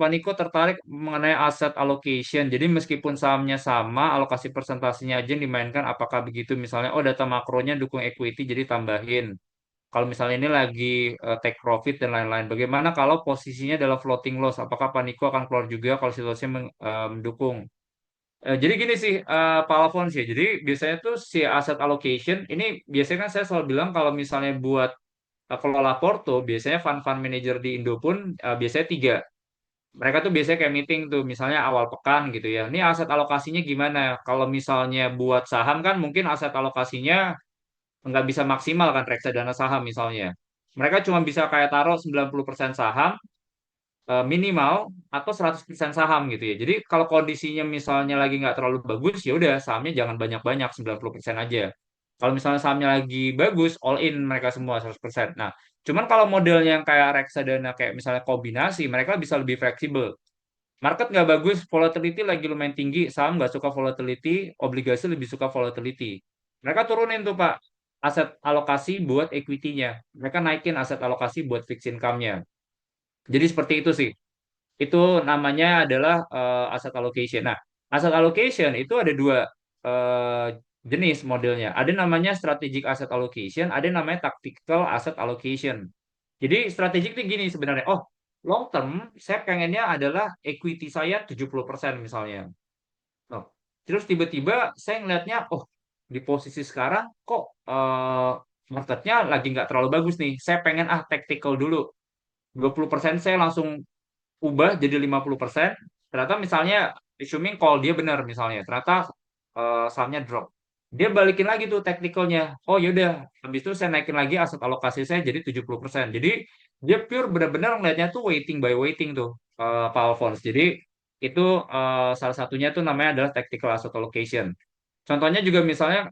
Pak Niko tertarik mengenai aset allocation. Jadi meskipun sahamnya sama, alokasi persentasenya aja yang dimainkan. Apakah begitu? Misalnya, oh data makronya dukung equity, jadi tambahin. Kalau misalnya ini lagi take profit dan lain-lain. Bagaimana kalau posisinya adalah floating loss? Apakah Pak Niko akan keluar juga kalau situasinya mendukung? Jadi gini sih, Pak Alphonse ya. Jadi biasanya tuh si asset allocation ini biasanya kan saya selalu bilang kalau misalnya buat kelola porto, biasanya fund-fund manager di Indo pun biasanya tiga. Mereka tuh biasanya kayak meeting tuh, misalnya awal pekan gitu ya. Ini aset alokasinya gimana? Kalau misalnya buat saham kan mungkin aset alokasinya nggak bisa maksimal kan reksadana saham misalnya. Mereka cuma bisa kayak taruh 90% saham, minimal atau 100% saham gitu ya. Jadi kalau kondisinya misalnya lagi nggak terlalu bagus, ya udah sahamnya jangan banyak-banyak, 90% aja. Kalau misalnya sahamnya lagi bagus, all in mereka semua 100%. Nah, cuman kalau modelnya yang kayak reksadana kayak misalnya kombinasi, mereka bisa lebih fleksibel. Market nggak bagus, volatility lagi lumayan tinggi, saham nggak suka volatility, obligasi lebih suka volatility. Mereka turunin tuh Pak, aset alokasi buat equity-nya. Mereka naikin aset alokasi buat fixed income-nya. Jadi seperti itu sih. Itu namanya adalah asset allocation. Nah, asset allocation itu ada dua eh, jenis modelnya. Ada namanya strategic asset allocation, ada namanya tactical asset allocation. Jadi strategik itu gini sebenarnya. Oh, long term saya pengennya adalah equity saya 70% misalnya. Oh, terus tiba-tiba saya ngelihatnya, oh di posisi sekarang kok marketnya lagi nggak terlalu bagus nih. Saya pengen tactical dulu. 20% saya langsung ubah jadi 50%. Ternyata misalnya assuming call dia benar misalnya, ternyata sahamnya drop. Dia balikin lagi tuh tacticalnya. Oh yaudah, habis itu saya naikin lagi aset alokasi saya jadi 70%. Jadi dia pure benar-benar ngeliatnya tuh waiting by waiting tuh, Pak Alphonse. Jadi itu salah satunya tuh namanya adalah tactical asset allocation. Contohnya juga misalnya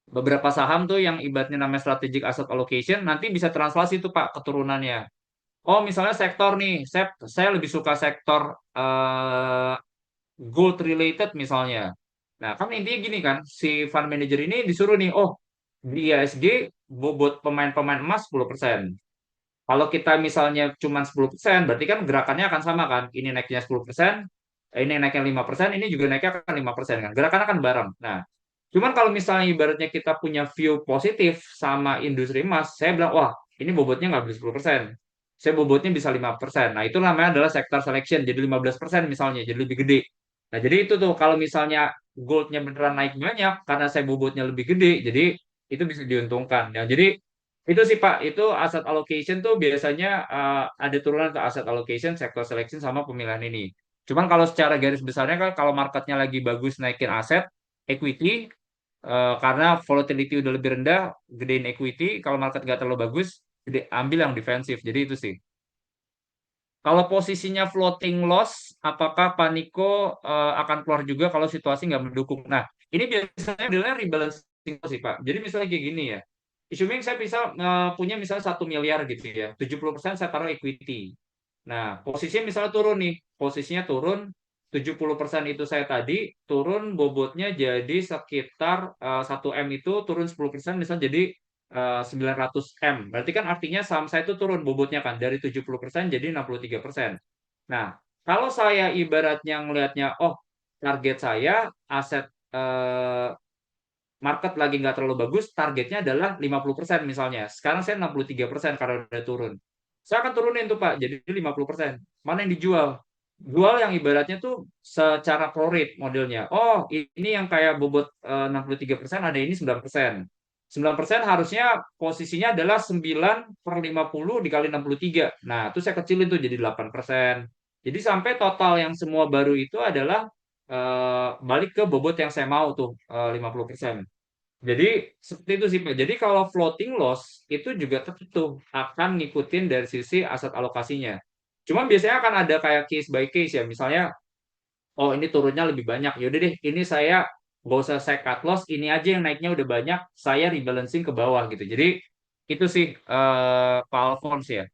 beberapa saham tuh yang ibaratnya namanya strategic asset allocation nanti bisa translasi tuh Pak keturunannya. Oh, misalnya sektor nih, saya lebih suka sektor eh, gold related misalnya. Nah, kan intinya gini kan, si fund manager ini disuruh nih, oh, di IHSG bobot pemain-pemain emas 10%. Kalau kita misalnya cuma 10%, berarti kan gerakannya akan sama kan. Ini naiknya 10%, ini naiknya 5%, ini juga naiknya akan 5% kan. Gerakannya akan bareng. Nah, cuman kalau misalnya ibaratnya kita punya view positif sama industri emas, saya bilang, wah, ini bobotnya nggak bisa 10%. Saya bobotnya bisa 5%. Nah, itu namanya adalah sector selection. Jadi 15% misalnya, jadi lebih gede. Nah, jadi itu tuh, kalau misalnya goldnya beneran naik banyak, karena saya bobotnya lebih gede, jadi itu bisa diuntungkan. Ya, jadi itu sih Pak, itu aset allocation tuh biasanya ada turunan ke aset allocation, sector selection sama pemilihan ini. Cuman kalau secara garis besarnya kan kalau marketnya lagi bagus naikin aset, equity, karena volatility udah lebih rendah, gedein equity. Kalau market nggak terlalu bagus, ambil yang defensif. Jadi itu sih. Kalau posisinya floating loss, apakah Paniko akan keluar juga kalau situasi nggak mendukung? Nah, ini biasanya modelnya rebalancing sih Pak. Jadi misalnya kayak gini ya. Assuming saya bisa punya misalnya 1 miliar gitu ya. 70% saya taruh equity. Nah, posisinya misalnya turun nih. Posisinya turun, 70% itu saya tadi, turun bobotnya jadi sekitar 1 M itu turun 10%, misalnya jadi 900 M. Berarti kan artinya saham saya itu turun bobotnya kan dari 70% jadi 63%. Nah, kalau saya ibaratnya ngelihatnya, oh target saya aset eh, market lagi nggak terlalu bagus, targetnya adalah 50% misalnya. Sekarang saya 63% karena udah turun. Saya akan turunin tuh Pak, jadi 50%. Mana yang dijual? Jual yang ibaratnya tuh secara prorate modelnya. Oh, ini yang kayak bobot 63%, ada ini 9%. 9% harusnya posisinya adalah 9/50 dikali 63. Nah, itu saya kecilin tuh jadi 8%. Jadi sampai total yang semua baru itu adalah balik ke bobot yang saya mau tuh 50%. Jadi seperti itu sih Pak. Jadi kalau floating loss itu juga tetap tuh akan ngikutin dari sisi aset alokasinya. Cuma biasanya akan ada kayak case by case ya. Misalnya, oh ini turunnya lebih banyak. Yaudah deh, ini saya nggak usah saya cut loss. Ini aja yang naiknya udah banyak. Saya rebalancing ke bawah gitu. Jadi itu sih Pak Alphonse ya.